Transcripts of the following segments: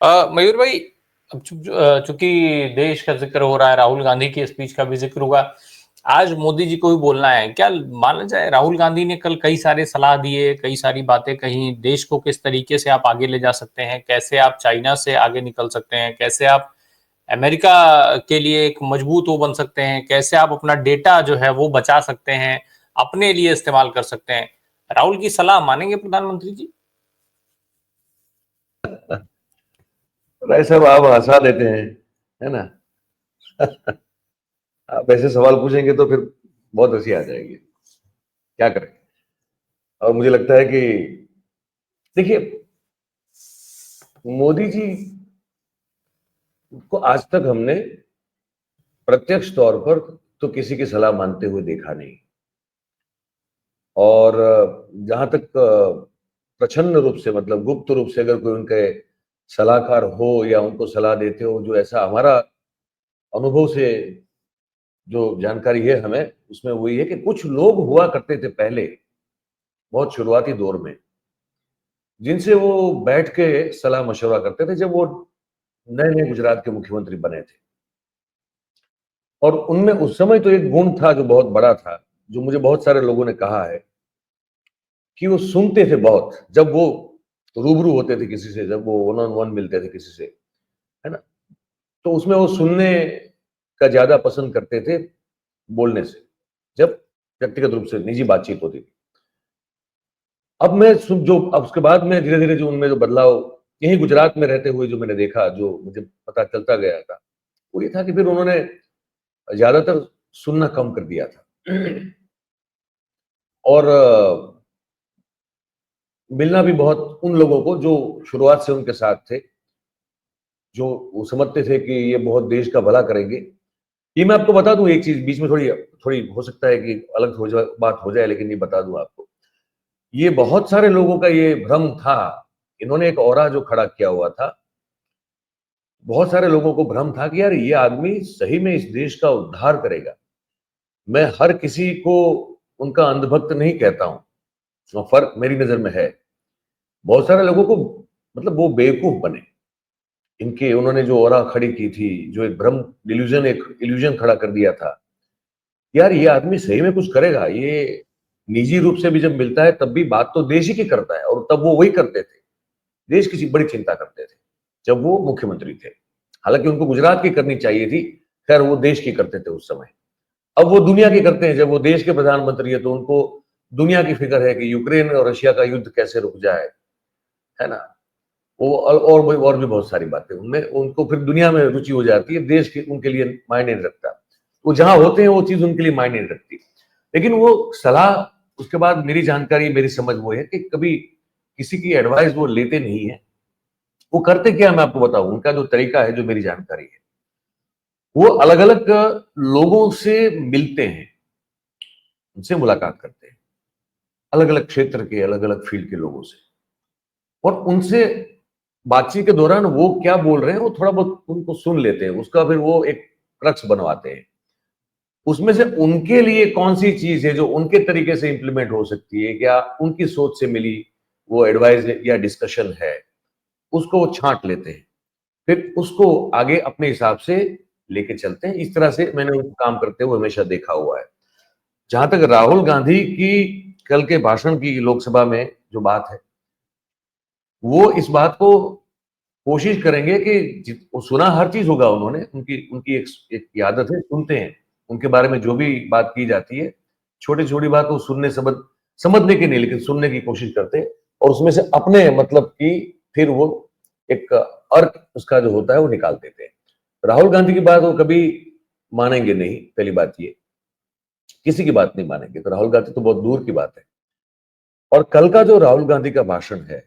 मयूर भाई, अब चूंकि देश का जिक्र हो रहा है, राहुल गांधी की स्पीच का भी जिक्र हुआ। आज मोदी जी को भी बोलना है क्या? माना जाए राहुल गांधी ने कल कई सारे सलाह दिए, कई सारी बातें कही, देश को किस तरीके से आप आगे ले जा सकते हैं, कैसे आप चाइना से आगे निकल सकते हैं, कैसे आप अमेरिका के लिए एक मजबूत वो बन सकते हैं, कैसे आप अपना डेटा जो है वो बचा सकते हैं, अपने लिए इस्तेमाल कर सकते हैं। राहुल की सलाह मानेंगे प्रधानमंत्री जी? भाई साहब, आप हंसा देते हैं, है ना। आप ऐसे सवाल पूछेंगे तो फिर बहुत हंसी आ जाएगी। क्या करें। और मुझे लगता है कि देखिए, मोदी जी को आज तक हमने प्रत्यक्ष तौर पर तो किसी की सलाह मानते हुए देखा नहीं। और जहां तक प्रछन्न रूप से, मतलब गुप्त रूप से, अगर कोई उनके सलाहकार हो या उनको सलाह देते हो, जो ऐसा हमारा अनुभव से जो जानकारी है हमें, उसमें वही है कि कुछ लोग हुआ करते थे पहले, बहुत शुरुआती दौर में, जिनसे वो बैठ के सलाह मशवरा करते थे जब वो नए नए गुजरात के मुख्यमंत्री बने थे। और उनमें उस समय तो एक गुण था जो बहुत बड़ा था, जो मुझे बहुत सारे लोगों ने कहा है, कि वो सुनते थे बहुत। जब वो रूबरू होते थे किसी से, जब वो वन ऑन वन मिलते थे किसी से, है ना, तो उसमें वो सुनने का ज्यादा पसंद करते थे बोलने से, जब व्यक्तिगत रूप से निजी बातचीत होती थी। अब मैं जो अब उसके बाद में धीरे धीरे जो उनमें जो बदलाव, यही गुजरात में रहते हुए जो मैंने देखा, जो मुझे पता चलता गया था, वो ये था कि फिर उन्होंने ज्यादातर सुनना कम कर दिया था। और मिलना भी बहुत उन लोगों को जो शुरुआत से उनके साथ थे, जो वो समझते थे कि ये बहुत देश का भला करेंगे। ये मैं आपको बता दूं एक चीज, बीच में थोड़ी थोड़ी हो सकता है कि अलग हो जाए, बात हो जाए, लेकिन ये बता दूं आपको, ये बहुत सारे लोगों का ये भ्रम था। इन्होंने एक औरा जो खड़ा किया हुआ था, बहुत सारे लोगों को भ्रम था कि यार ये आदमी सही में इस देश का उद्धार करेगा। मैं हर किसी को उनका अंधभक्त नहीं कहता हूं, उसमें फर्क मेरी नजर में है। बहुत सारे लोगों को, मतलब वो बेवकूफ बने, इनके उन्होंने जो ऑरा खड़ी की थी, जो एक भ्रम, डिल्यूजन, एक इल्यूजन खड़ा कर दिया था, यार ये आदमी सही में कुछ करेगा। ये निजी रूप से भी जब मिलता है तब भी बात तो देश ही की करता है, और तब वो वही करते थे, देश की बड़ी चिंता करते थे जब वो मुख्यमंत्री थे। हालांकि उनको गुजरात की करनी चाहिए थी, खैर वो देश की करते थे उस समय। अब वो दुनिया की करते हैं, जब वो देश के प्रधानमंत्री है तो उनको दुनिया की फिक्र है कि यूक्रेन और रशिया का युद्ध कैसे रुक जाए, है ना। वो और भी बहुत सारी बातें उनमें, उनको फिर दुनिया में रुचि हो जाती है, देश के उनके लिए मायने नहीं रखता। वो जहां होते हैं वो चीज उनके लिए मायने नहीं रखती। लेकिन वो सलाह, उसके बाद मेरी जानकारी, मेरी समझ वो है कि कभी किसी की एडवाइस वो लेते नहीं है। वो करते क्या, मैं आपको बताऊं, उनका जो तरीका है, जो मेरी जानकारी है, वो अलग अलग लोगों से मिलते हैं, उनसे मुलाकात करते हैं, अलग अलग क्षेत्र के, अलग अलग फील्ड के लोगों से। और उनसे बातचीत के दौरान वो क्या बोल रहे हैं वो थोड़ा बहुत उनको सुन लेते हैं, उसका फिर वो एक क्रक्स बनवाते हैं। उसमें से उनके लिए कौन सी चीज है जो उनके तरीके से इंप्लीमेंट हो सकती है, क्या उनकी सोच से मिली वो एडवाइस या डिस्कशन है, उसको वो छांट लेते हैं, फिर उसको आगे अपने हिसाब से लेके चलते हैं। इस तरह से मैंने उनको काम करते हुए हमेशा देखा हुआ है। जहां तक राहुल गांधी की कल के भाषण की लोकसभा में जो बात है, वो इस बात को कोशिश करेंगे कि वो सुना हर चीज होगा उन्होंने, उनकी उनकी एक आदत है, सुनते हैं उनके बारे में जो भी बात की जाती है, छोटी छोटी बात वो सुनने, समझने की नहीं, लेकिन सुनने की कोशिश करते हैं, और उसमें से अपने मतलब की फिर वो एक अर्थ उसका जो होता है वो निकाल देते हैं। राहुल गांधी की बात वो कभी मानेंगे नहीं, पहली बात ये, किसी की बात नहीं मानेंगे, तो राहुल गांधी तो बहुत दूर की बात है। और कल का जो राहुल गांधी का भाषण है,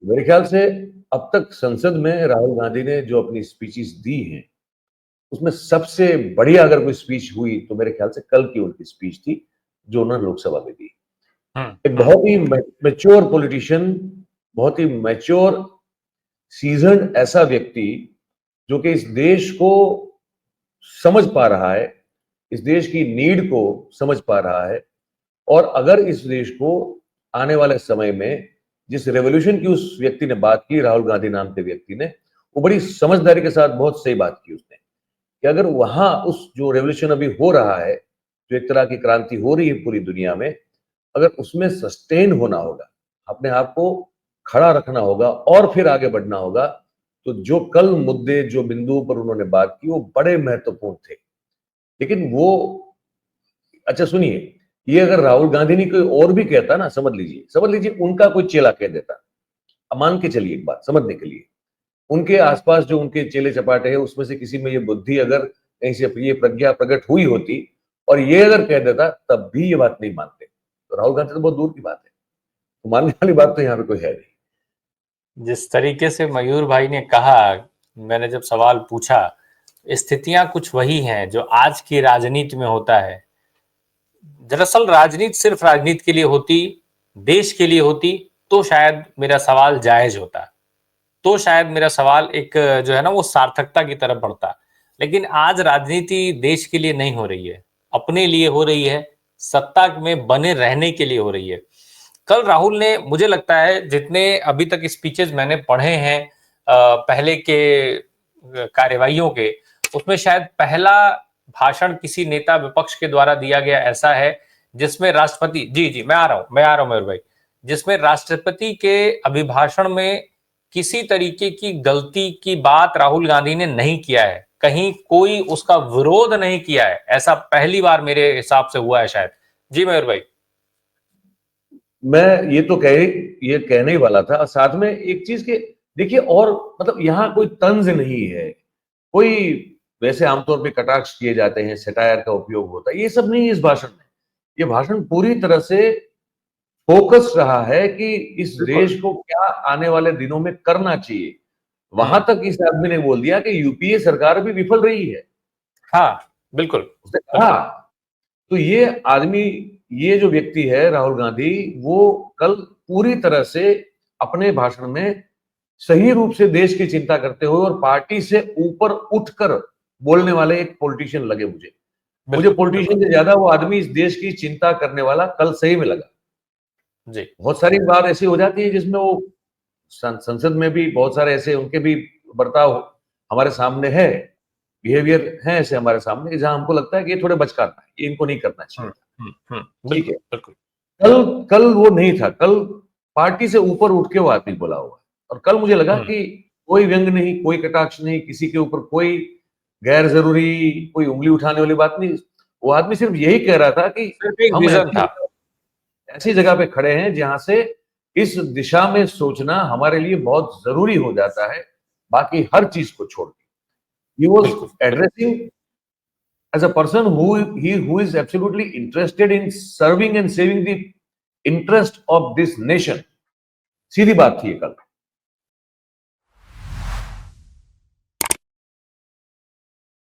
मेरे ख्याल से अब तक संसद में राहुल गांधी ने जो अपनी स्पीचेस दी हैं, उसमें सबसे बढ़िया अगर कोई स्पीच हुई तो मेरे ख्याल से कल की उनकी स्पीच थी, जो उन्होंने लोकसभा में दी। एक बहुत ही मैच्योर पॉलिटिशियन, बहुत ही मैच्योर सीजन्ड ऐसा व्यक्ति, जो कि इस देश को समझ पा रहा है, इस देश की नीड को समझ पा रहा है। और अगर इस देश को आने वाले समय में जिस रेवोल्यूशन की उस व्यक्ति ने बात की, राहुल गांधी नाम के व्यक्ति ने, वो बड़ी समझदारी के साथ बहुत सही बात की उसने कि अगर वहां उस जो रेवोल्यूशन अभी हो रहा है, जो एक तरह की क्रांति हो रही है पूरी दुनिया में, अगर उसमें सस्टेन होना होगा, अपने आप को खड़ा रखना होगा और फिर आगे बढ़ना होगा, तो जो कल मुद्दे, जो बिंदुओं पर उन्होंने बात की, वो बड़े महत्वपूर्ण थे। लेकिन वो, अच्छा सुनिए, ये अगर राहुल गांधी ने कोई और भी कहता ना, समझ लीजिए उनका कोई चेला कह देता, अब मान के चलिए एक बात समझने के लिए, उनके आसपास जो उनके चेले चपाटे हैं उसमें से किसी में ये बुद्धि अगर कहीं से ये प्रज्ञा प्रकट हुई होती और ये अगर कह देता, तब भी ये बात नहीं मानते। तो राहुल गांधी तो बहुत दूर की बात है, तो मानने वाली बात तो यहाँ पे कोई है नहीं। जिस तरीके से मयूर भाई ने कहा, मैंने जब सवाल पूछा, स्थितियां कुछ वही हैं जो आज की राजनीति में होता है। दरअसल राजनीति सिर्फ राजनीति के लिए होती, देश के लिए होती, तो शायद मेरा सवाल जायज होता, तो शायद मेरा सवाल एक जो है ना वो सार्थकता की तरफ बढ़ता। लेकिन आज राजनीति देश के लिए नहीं हो रही है, अपने लिए हो रही है, सत्ता में बने रहने के लिए हो रही है। कल राहुल ने, मुझे लगता है जितने अभी तक स्पीचेस मैंने पढ़े हैं पहले के कार्यवाहियों के, उसमें शायद पहला भाषण किसी नेता विपक्ष के द्वारा दिया गया ऐसा है जिसमें राष्ट्रपति, जी मैं आ रहा हूं मयूर भाई, जिसमें राष्ट्रपति के अभिभाषण में किसी तरीके की गलती की बात राहुल गांधी ने नहीं किया है, कहीं कोई उसका विरोध नहीं किया है, ऐसा पहली बार मेरे हिसाब से हुआ है शायद। जी मयूर भाई। मैं ये कहने ही वाला था, साथ में एक चीज के देखिए, और मतलब यहाँ कोई तंज नहीं है, कोई वैसे आमतौर पे कटाक्ष किए जाते हैं, सटायर का उपयोग होता है, ये सब नहीं है इस भाषण में। ये भाषण पूरी तरह से फोकस रहा है कि इस देश को क्या आने वाले दिनों में करना चाहिए। वहां तक इस आदमी ने बोल दिया कि यूपीए सरकार भी विफल रही है। हाँ बिल्कुल, उसने कहा, तो ये आदमी, ये जो व्यक्ति है राहुल गांधी, वो कल पूरी तरह से अपने भाषण में सही रूप से देश की चिंता करते हुए और पार्टी से ऊपर उठकर बोलने वाले एक पॉलिटिशियन लगे मुझे पॉलिटिशियन से ज्यादा वो आदमी इस देश की चिंता करने वाला कल सही में लगा जी। बहुत सारी बार ऐसी हो जाती है जिसमें वो संसद में भी बहुत सारे ऐसे उनके भी बर्ताव हमारे सामने है, बिहेवियर है ऐसे हमारे सामने, जहां हमको लगता है कि ये थोड़े बचकाना है, ये इनको नहीं करना चाहिए। ठीक है, कल वो नहीं था, कल पार्टी से ऊपर उठ के वो आदमी बोला हुआ, और कल मुझे लगा कि कोई व्यंग नहीं, कोई कटाक्ष नहीं, किसी के ऊपर कोई गैर जरूरी कोई उंगली उठाने वाली बात नहीं। वो आदमी सिर्फ यही कह रहा था कि हम ऐसी जगह पे खड़े हैं जहां से इस दिशा में सोचना हमारे लिए बहुत जरूरी हो जाता है, बाकी हर चीज को छोड़ के। He was addressing as a person who is absolutely interested in serving and saving the interest of this nation। सीधी बात थी ये कल।